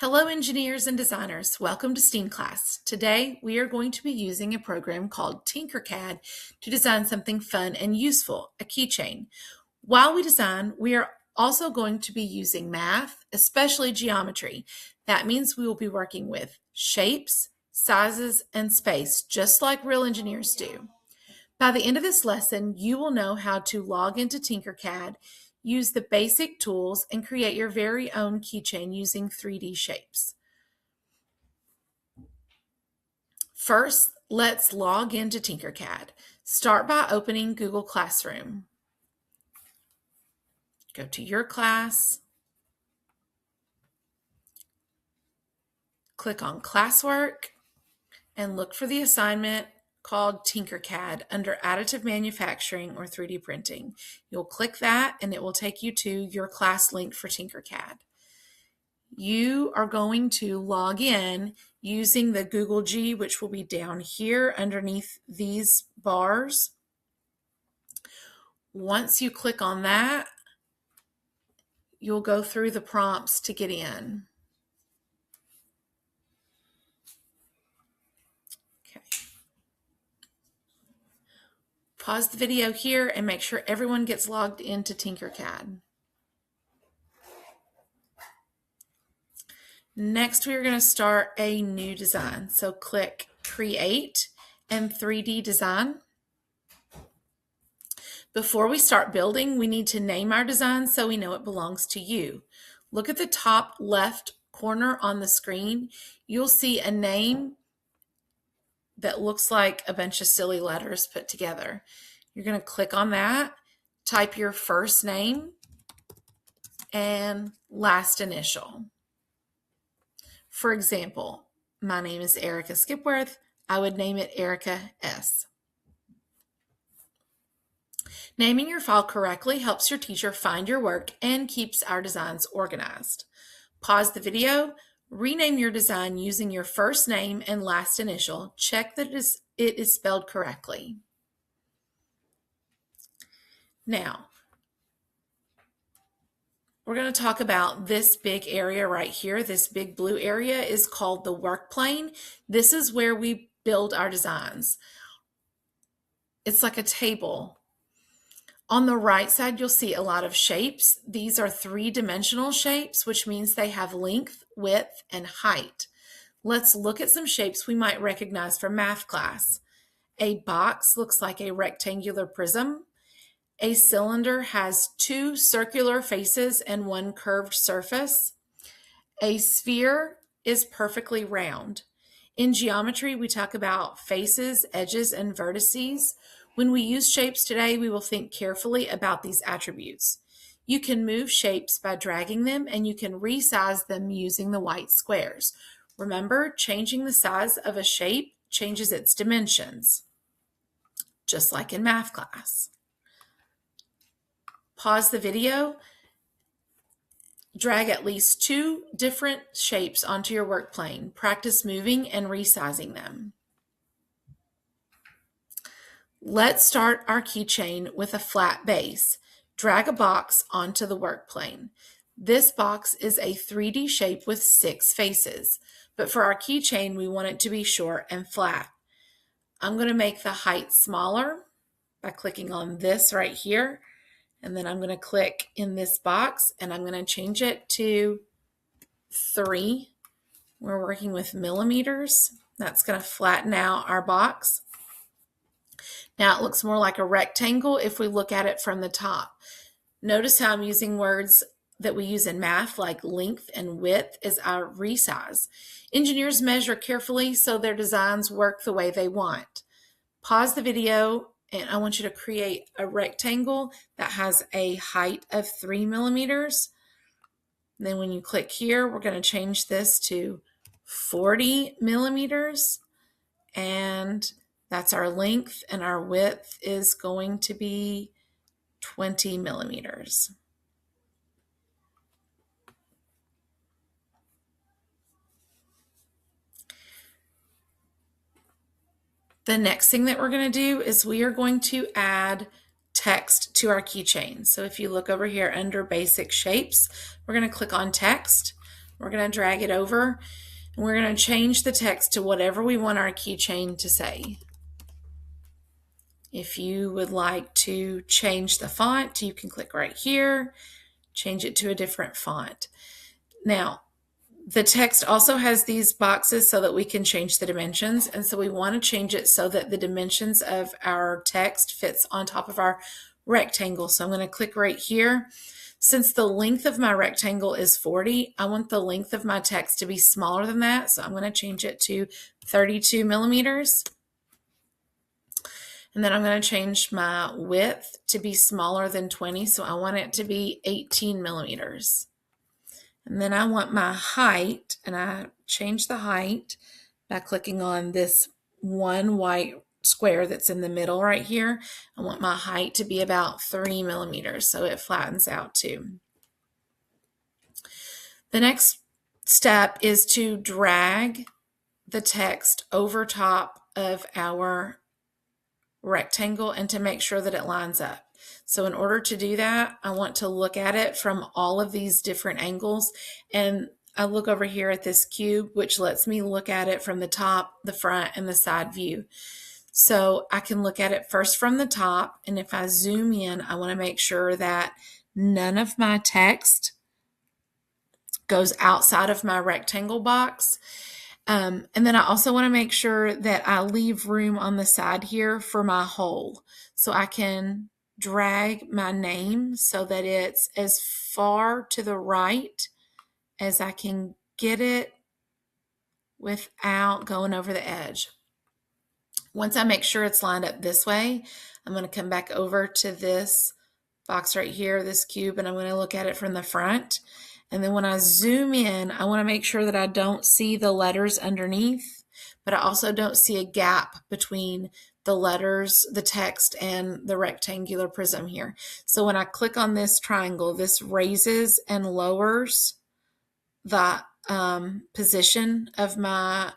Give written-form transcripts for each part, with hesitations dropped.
Hello, engineers and designers. Welcome to STEAM class. Today, we are going to be using a program called Tinkercad to design something fun and useful, a keychain. While we design, we are also going to be using math, especially geometry. That means we will be working with shapes, sizes, and space, just like real engineers do. By the end of this lesson, you will know how to log into Tinkercad, use the basic tools, and create your very own keychain using 3D shapes. First, let's log into Tinkercad. Start by opening Google Classroom. Go to your class. Click on Classwork and look for the assignment called Tinkercad under Additive Manufacturing or 3D Printing. You'll click that and it will take you to your class link for Tinkercad. You are going to log in using the Google G, which will be down here underneath these bars. Once you click on that, you'll go through the prompts to get in. Okay. Pause the video here and make sure everyone gets logged into Tinkercad. Next, we are going to start a new design. So click Create and 3D Design. Before we start building, we need to name our design so we know it belongs to you. Look at the top left corner on the screen. You'll see a name that looks like a bunch of silly letters put together. You're going to click on that, type your first name and last initial. For example, my name is Erica Skipworth. I would name it Erica S. Naming your file correctly helps your teacher find your work and keeps our designs organized. Pause the video, rename your design using your first name and last initial. Check that it is spelled correctly. Now, we're going to talk about this big area right here. This big blue area is called the work plane. This is where we build our designs. It's like a table. On the right side, you'll see a lot of shapes. These are three-dimensional shapes, which means they have length, width, and height. Let's look at some shapes we might recognize from math class. A box looks like a rectangular prism. A cylinder has two circular faces and one curved surface. A sphere is perfectly round. In geometry, we talk about faces, edges, and vertices. When we use shapes today, we will think carefully about these attributes. You can move shapes by dragging them, and you can resize them using the white squares. Remember, changing the size of a shape changes its dimensions, just like in math class. Pause the video. Drag at least two different shapes onto your work plane. Practice moving and resizing them. Let's start our keychain with a flat base. Drag a box onto the work plane. This box is a 3D shape with 6 faces, but for our keychain, we want it to be short and flat. I'm going to make the height smaller by clicking on this right here. And then I'm going to click in this box and I'm going to change it to 3. We're working with millimeters. That's going to flatten out our box. Now it looks more like a rectangle if we look at it from the top. Notice how I'm using words that we use in math like length and width as our resize. Engineers measure carefully so their designs work the way they want. Pause the video. And I want you to create a rectangle that has a height of 3 millimeters. And then when you click here, we're going to change this to 40 millimeters. And that's our length, and our width is going to be 20 millimeters. The next thing that we're going to do is we are going to add text to our keychain. So if you look over here under basic shapes, we're going to click on text. We're going to drag it over, and we're going to change the text to whatever we want our keychain to say. If you would like to change the font, you can click right here, change it to a different font. Now, the text also has these boxes so that we can change the dimensions, and so we want to change it so that the dimensions of our text fits on top of our rectangle. So I'm going to click right here. Since the length of my rectangle is 40, I want the length of my text to be smaller than that, so I'm going to change it to 32 millimeters. And then I'm going to change my width to be smaller than 20, so I want it to be 18 millimeters. And then I want my height, and I change the height by clicking on this one white square that's in the middle right here. I want my height to be about 3 millimeters, so it flattens out too. The next step is to drag the text over top of our rectangle and to make sure that it lines up. So in order to do that, I want to look at it from all of these different angles, and I look over here at this cube, which lets me look at it from the top, the front, and the side view. So I can look at it first from the top, and if I zoom in, I want to make sure that none of my text goes outside of my rectangle box. And then I also want to make sure that I leave room on the side here for my hole. So I can drag my name so that it's as far to the right as I can get it without going over the edge. Once I make sure it's lined up this way, I'm going to come back over to this box right here, this cube, and I'm going to look at it from the front. And then when I zoom in, I want to make sure that I don't see the letters underneath, but I also don't see a gap between the letters, the text, and the rectangular prism here. So when I click on this triangle, this raises and lowers the position of my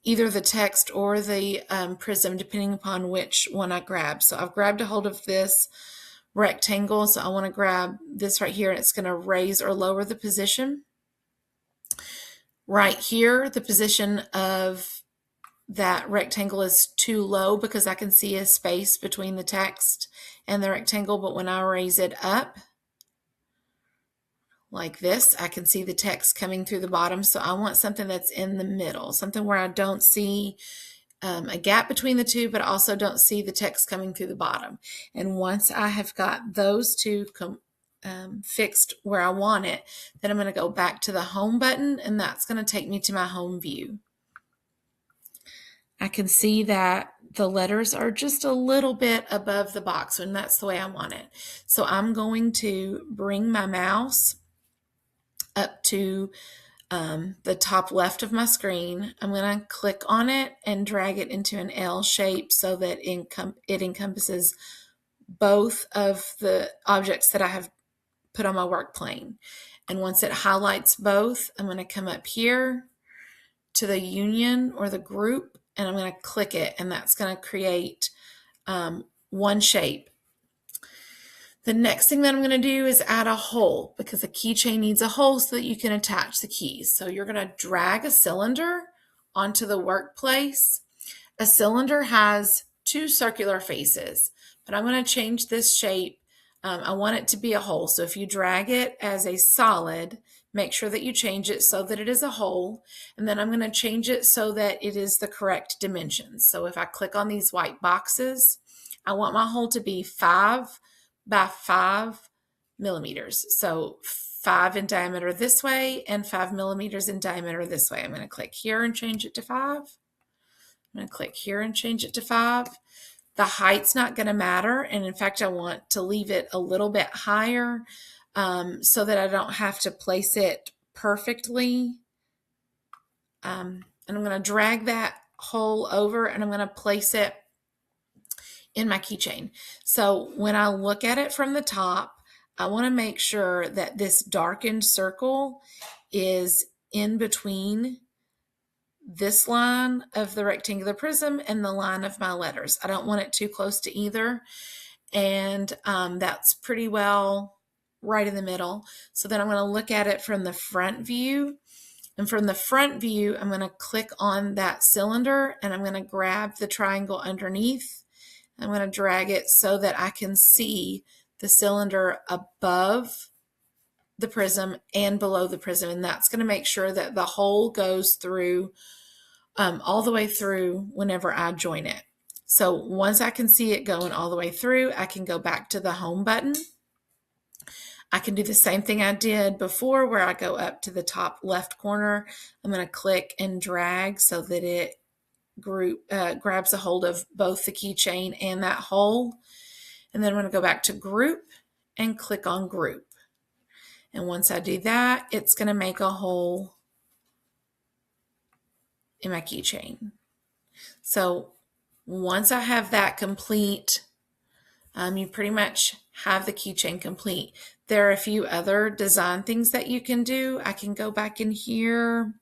either the text or the prism, depending upon which one I grab. So I've grabbed a hold of this rectangle, so I want to grab this right here, and it's going to raise or lower the position. Right here, the position of that rectangle is too low because I can see a space between the text and the rectangle, but when I raise it up like this, I can see the text coming through the bottom. So I want something that's in the middle, something where I don't see a gap between the two, but I also don't see the text coming through the bottom. And once I have got those two fixed where I want it, then I'm going to go back to the home button, and that's going to take me to my home view. I can see that the letters are just a little bit above the box, and that's the way I want it. So I'm going to bring my mouse up to the top left of my screen. I'm going to click on it and drag it into an L shape so that it encompasses both of the objects that I have put on my work plane. And once it highlights both, I'm going to come up here to the union or the group, and I'm going to click it, and that's going to create one shape. The next thing that I'm going to do is add a hole, because a keychain needs a hole so that you can attach the keys. So you're going to drag a cylinder onto the workplace. A cylinder has two circular faces, but I'm going to change this shape. I want it to be a hole. So if you drag it as a solid, make sure that you change it so that it is a hole. And then I'm going to change it so that it is the correct dimensions. So if I click on these white boxes, I want my hole to be 5 by 5 millimeters. So 5 in diameter this way and 5 millimeters in diameter this way. I'm going to click here and change it to 5. I'm going to click here and change it to 5. The height's not going to matter, and in fact I want to leave it a little bit higher so that I don't have to place it perfectly. And I'm going to drag that hole over, and I'm going to place it in my keychain. So when I look at it from the top, I want to make sure that this darkened circle is in between this line of the rectangular prism and the line of my letters. I don't want it too close to either. And that's pretty well right in the middle. So then I'm going to look at it from the front view. And from the front view, I'm going to click on that cylinder and I'm going to grab the triangle underneath. I'm going to drag it so that I can see the cylinder above the prism and below the prism. And that's going to make sure that the hole goes through all the way through whenever I join it. So once I can see it going all the way through, I can go back to the home button. I can do the same thing I did before where I go up to the top left corner. I'm going to click and drag so that it grabs a hold of both the keychain and that hole. And then I'm going to go back to group and click on group. And once I do that, it's going to make a hole in my keychain. So once I have that complete, you pretty much have the keychain complete. There are a few other design things that you can do. I can go back in here.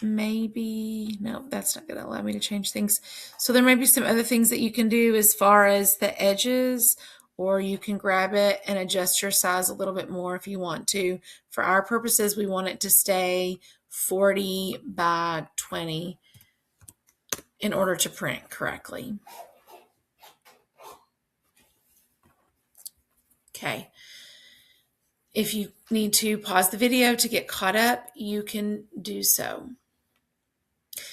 Maybe, no, that's not going to allow me to change things. So there may be some other things that you can do as far as the edges, or you can grab it and adjust your size a little bit more if you want to. For our purposes, we want it to stay 40 by 20 in order to print correctly. Okay. If you need to pause the video to get caught up, you can do so.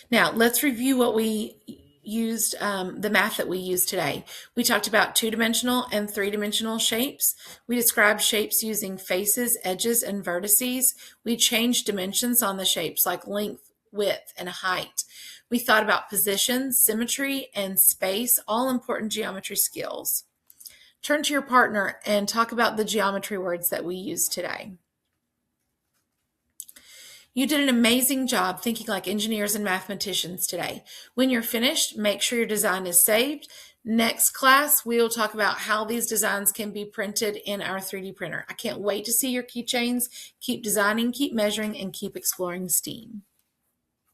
Now, let's review what we used, the math that we used today. We talked about 2-dimensional and 3-dimensional shapes. We described shapes using faces, edges, and vertices. We changed dimensions on the shapes like length, width, and height. We thought about position, symmetry, and space, all important geometry skills. Turn to your partner and talk about the geometry words that we used today. You did an amazing job thinking like engineers and mathematicians today. When you're finished, make sure your design is saved. Next class, we'll talk about how these designs can be printed in our 3D printer. I can't wait to see your keychains. Keep designing, keep measuring, and keep exploring STEAM.